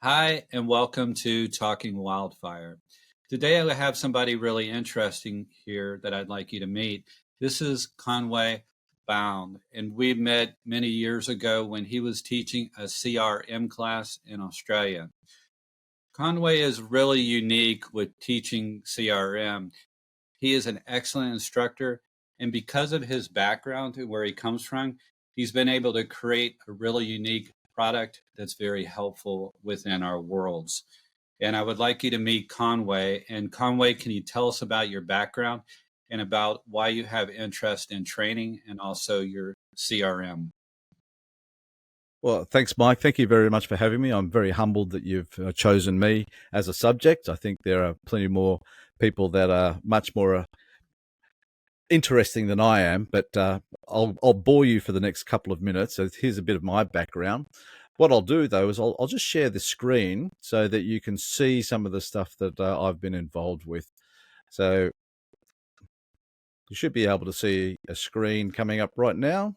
Hi, and welcome to Talking Wildfire. Today, I have somebody really interesting here that I'd like you to meet. This is Conway Bown, and we met many years ago when he was teaching a CRM class in Australia. Conway is really unique with teaching CRM. He is an excellent instructor, and because of his background and where he comes from, he's been able to create a really unique product that's very helpful within our worlds. And I would like you to meet Conway. And Conway, can you tell us about your background and about why you have interest in training and also your CRM? Well, thanks, Mike. Thank you very much for having me. I'm very humbled that you've chosen me as a subject. I think there are plenty more people that are much more interesting than I am, but I'll bore you for the next couple of minutes. So here's a bit of my background. What I'll do, though, is I'll just share the screen so that you can see some of the stuff that I've been involved with. So you should be able to see a screen coming up right now.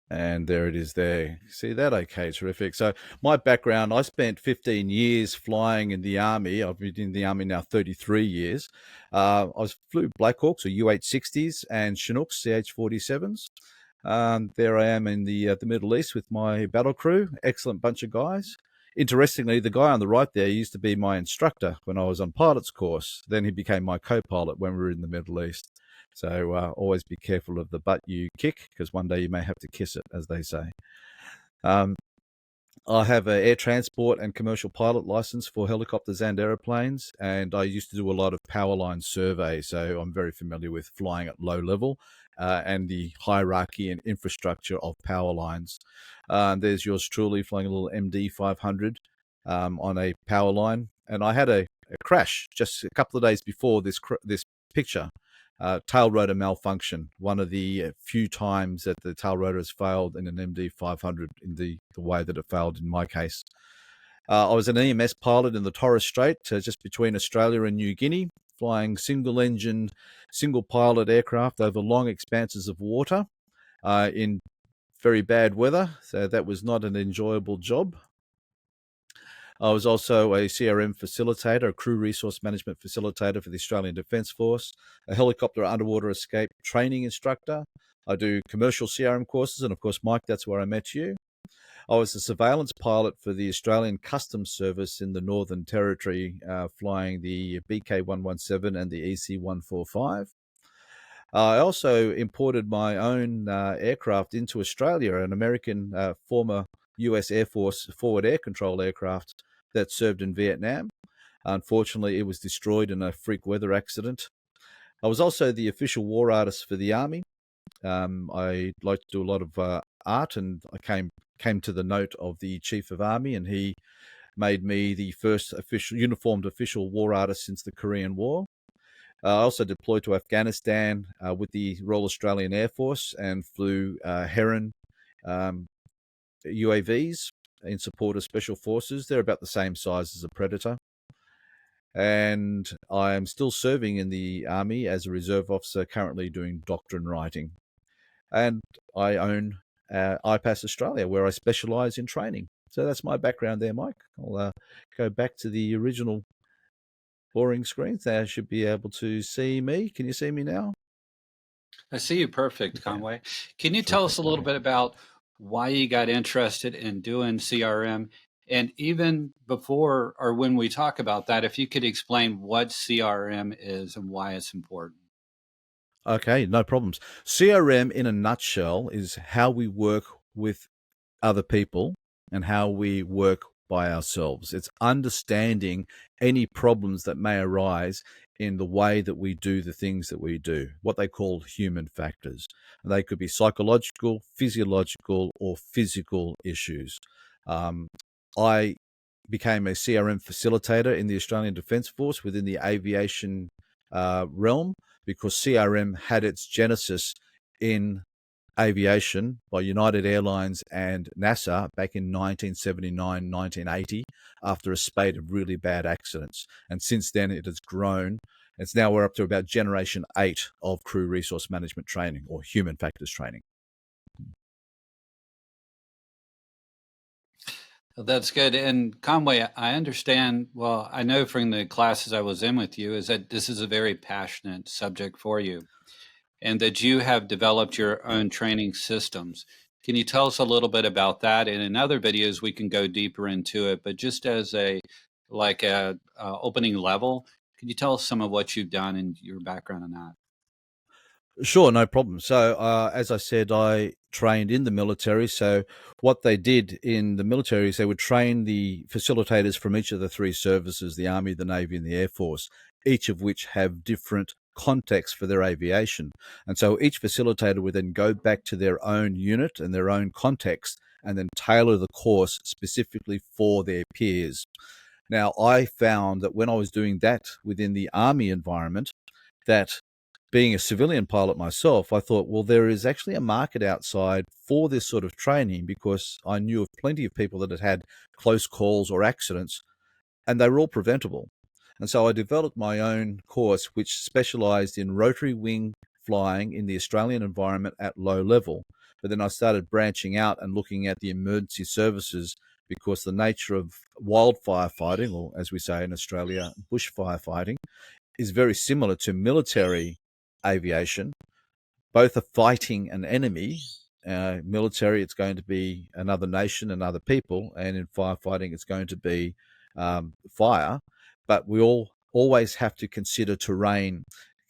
And there it is there. See that? Okay, terrific. So my background, I spent 15 years flying in the Army. I've been in the Army now 33 years. I flew Black Hawks or U-860s and Chinooks CH-47s. There I am in the Middle East with my battle crew. Excellent bunch of guys. Interestingly, the guy on the right there used to be my instructor when I was on pilot's course. Then he became my co-pilot when we were in the Middle East. So always be careful of the butt you kick, because one day you may have to kiss it, as they say. I have an air transport and commercial pilot license for helicopters and aeroplanes, and I used to do a lot of power line surveys, so I'm very familiar with flying at low level and the hierarchy and infrastructure of power lines. There's yours truly flying a little MD 500 on a power line, and I had a crash just a couple of days before this picture. Tail rotor malfunction, one of the few times that the tail rotor has failed in an MD 500 in the way that it failed in my case. I was an EMS pilot in the Torres Strait, just between Australia and New Guinea, flying single engine, single pilot aircraft over long expanses of water in very bad weather. So that was not an enjoyable job. I was also a CRM facilitator, a crew resource management facilitator for the Australian Defence Force, a helicopter underwater escape training instructor. I do commercial CRM courses, and of course, Mike, that's where I met you. I was a surveillance pilot for the Australian Customs Service in the Northern Territory, flying the BK-117 and the EC-145. I also imported my own aircraft into Australia, an American former US Air Force forward air control aircraft that served in Vietnam. Unfortunately, it was destroyed in a freak weather accident. I was also the official war artist for the Army. I like to do a lot of art, and I came to the note of the Chief of Army, and he made me the first uniformed official war artist since the Korean War. I also deployed to Afghanistan with the Royal Australian Air Force and flew Heron UAVs in support of special forces. They're about the same size as a Predator. And I am still serving in the Army as a reserve officer, currently doing doctrine writing. And I own IPAS Australia, where I specialise in training. So that's my background there, Mike. I'll go back to the original boring screens. They should be able to see me. Can you see me now? I see you perfect, Yeah. Conway. Can you tell Terrific. us a little bit about why you got interested in doing CRM? And even before or when we talk about that, if you could explain what CRM is and why it's important. Okay, no problems. CRM in a nutshell is how we work with other people and how we work by ourselves. It's understanding any problems that may arise in the way that we do the things that we do, what they call human factors. They could be psychological, physiological, or physical issues. I became a CRM facilitator in the Australian Defence Force within the aviation realm, because CRM had its genesis in aviation by United Airlines and NASA back in 1979, 1980, after a spate of really bad accidents. And since then, it has grown. It's now we're up to about generation 8 of crew resource management training, or human factors training. That's good. And Conway, I understand, well, I know from the classes I was in with you is that this is a very passionate subject for you and that you have developed your own training systems. Can you tell us a little bit about that? And in other videos, we can go deeper into it, but just as a like a opening level, can you tell us some of what you've done and your background on that? Sure, no problem. So, as I said, I trained in the military. So, what they did in the military is they would train the facilitators from each of the three services, the Army, the Navy, and the Air Force, each of which have different contexts for their aviation. And so each facilitator would then go back to their own unit and their own context and then tailor the course specifically for their peers. Now, I found that when I was doing that within the Army environment, that being a civilian pilot myself, I thought, well, there is actually a market outside for this sort of training because I knew of plenty of people that had had close calls or accidents and they were all preventable. And so I developed my own course, which specialized in rotary wing flying in the Australian environment at low level. But then I started branching out and looking at the emergency services because the nature of wildfire fighting, or as we say in Australia, bushfire fighting, is very similar to military aviation. Both are fighting an enemy. Military, it's going to be another nation and other people, and in firefighting, it's going to be fire. But we all always have to consider terrain,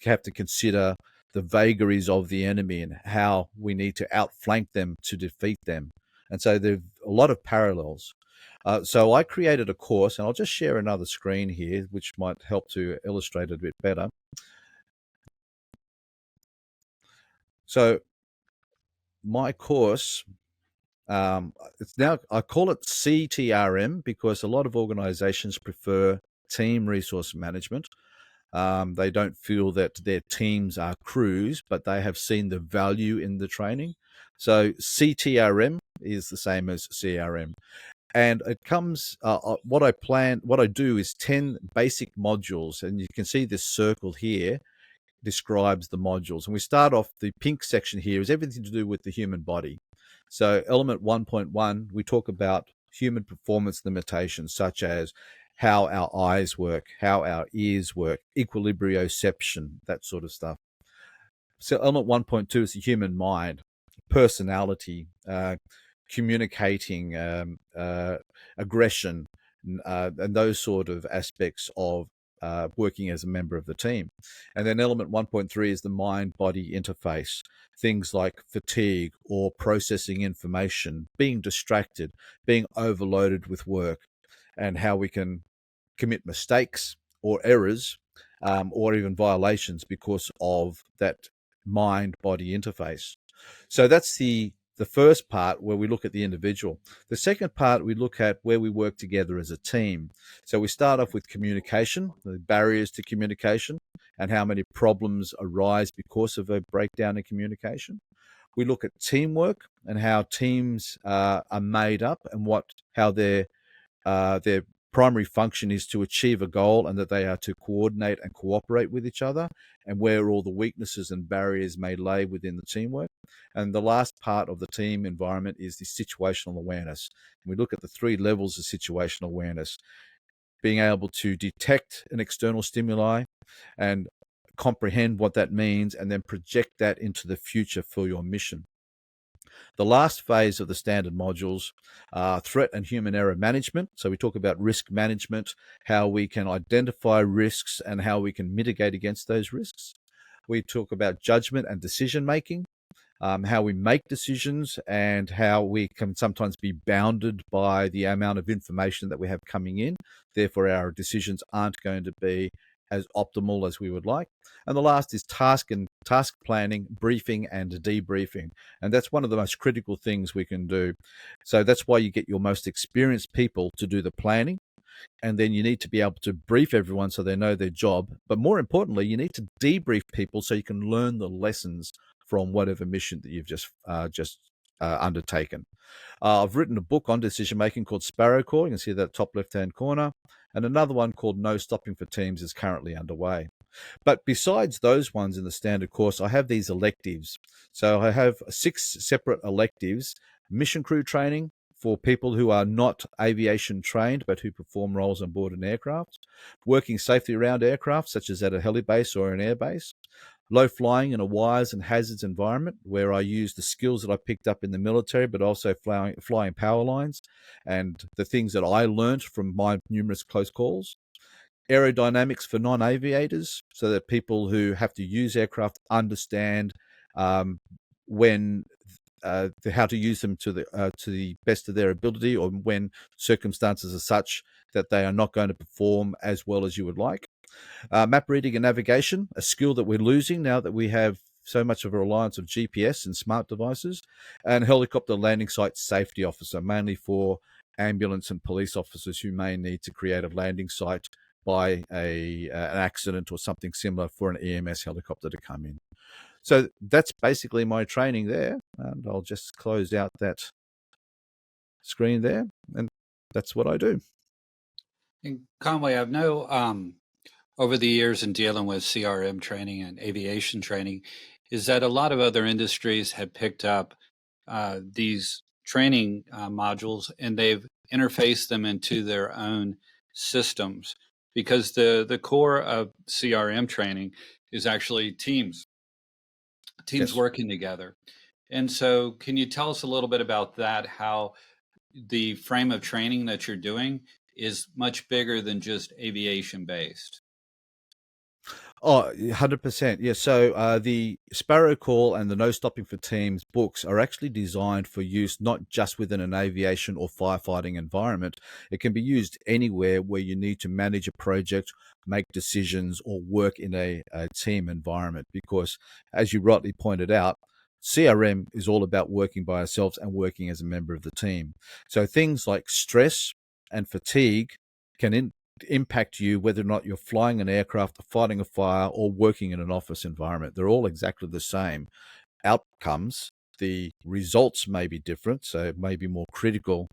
have to consider the vagaries of the enemy and how we need to outflank them to defeat them. And so there's a lot of parallels. So I created a course, and I'll just share another screen here, which might help to illustrate it a bit better. So my course, it's now, I call it CTRM because a lot of organizations prefer team resource management. They don't feel that their teams are crews, but they have seen the value in the training. So CTRM is the same as CRM. And it comes, what I do is 10 basic modules. And you can see this circle here describes the modules. And we start off, the pink section here is everything to do with the human body. So element 1.1, we talk about human performance limitations, such as how our eyes work, how our ears work, equilibrioception, that sort of stuff. So element 1.2 is the human mind, personality, communicating, aggression, and those sort of aspects of working as a member of the team. And then element 1.3 is the mind-body interface, things like fatigue or processing information, being distracted, being overloaded with work, and how we can commit mistakes or errors or even violations because of that mind-body interface. So that's the first part where we look at the individual. The second part, we look at where we work together as a team. So we start off with communication, the barriers to communication, and how many problems arise because of a breakdown in communication. We look at teamwork and how teams are made up and how their primary function is to achieve a goal and that they are to coordinate and cooperate with each other, and where all the weaknesses and barriers may lay within the teamwork. And the last part of the team environment is the situational awareness. And we look at the three levels of situational awareness: being able to detect an external stimuli and comprehend what that means, and then project that into the future for your mission. The last phase of the standard modules are threat and human error management. So we talk about risk management, how we can identify risks and how we can mitigate against those risks. We talk about judgment and decision making, how we make decisions and how we can sometimes be bounded by the amount of information that we have coming in. Therefore, our decisions aren't going to be as optimal as we would like. And the last is task planning, briefing and debriefing. And that's one of the most critical things we can do. So that's why you get your most experienced people to do the planning. And then you need to be able to brief everyone so they know their job. But more importantly, you need to debrief people so you can learn the lessons from whatever mission that you've just undertaken. I've written a book on decision making called Sparrow Core. You can see that top left-hand corner. And another one called No Stopping for Teams is currently underway. But besides those ones in the standard course, I have these electives. So I have 6 separate electives: mission crew training, for people who are not aviation trained but who perform roles on board an aircraft, working safely around aircraft, such as at a helibase or an airbase, low flying in a wires and hazards environment where I use the skills that I picked up in the military, but also flying power lines and the things that I learned from my numerous close calls. Aerodynamics for non-aviators, so that people who have to use aircraft understand when how to use them to the best of their ability, or when circumstances are such that they are not going to perform as well as you would like. Map reading and navigation, a skill that we're losing now that we have so much of a reliance of GPS and smart devices. And helicopter landing site safety officer, mainly for ambulance and police officers who may need to create a landing site by an accident or something similar for an EMS helicopter to come in. So that's basically my training there. And I'll just close out that screen there. And that's what I do. And Conway, I've known over the years in dealing with CRM training and aviation training is that a lot of other industries have picked up these training modules, and they've interfaced them into their own systems, because the core of CRM training is actually teams Yes. working together. And so can you tell us a little bit about that, how the frame of training that you're doing is much bigger than just aviation based? Oh, 100%. Yeah. So the Sparrow Call and the No Stopping for Teams books are actually designed for use not just within an aviation or firefighting environment. It can be used anywhere where you need to manage a project, make decisions, or work in a team environment. Because, as you rightly pointed out, CRM is all about working by ourselves and working as a member of the team. So things like stress and fatigue can impact you whether or not you're flying an aircraft, fighting a fire, or working in an office environment. They're all exactly the same outcomes. The results may be different, so it may be more critical.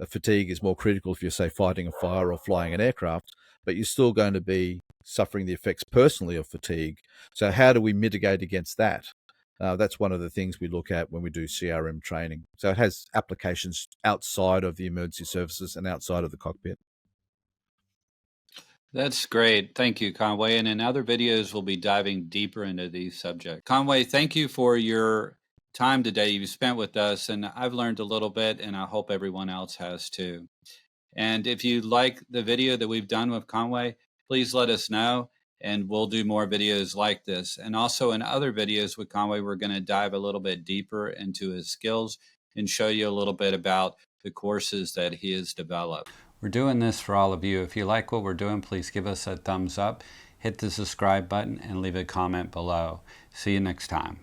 Fatigue is more critical if you're, say, fighting a fire or flying an aircraft, but you're still going to be suffering the effects personally of fatigue. So how do we mitigate against that? That's one of the things we look at when we do CRM training. So it has applications outside of the emergency services and outside of the cockpit. That's great. Thank you, Conway. And in other videos, we'll be diving deeper into these subjects. Conway, thank you for your time today you've spent with us. And I've learned a little bit, and I hope everyone else has too. And if you like the video that we've done with Conway, please let us know, and we'll do more videos like this. And also in other videos with Conway, we're going to dive a little bit deeper into his skills and show you a little bit about the courses that he has developed. We're doing this for all of you. If you like what we're doing, please give us a thumbs up, hit the subscribe button, and leave a comment below. See you next time.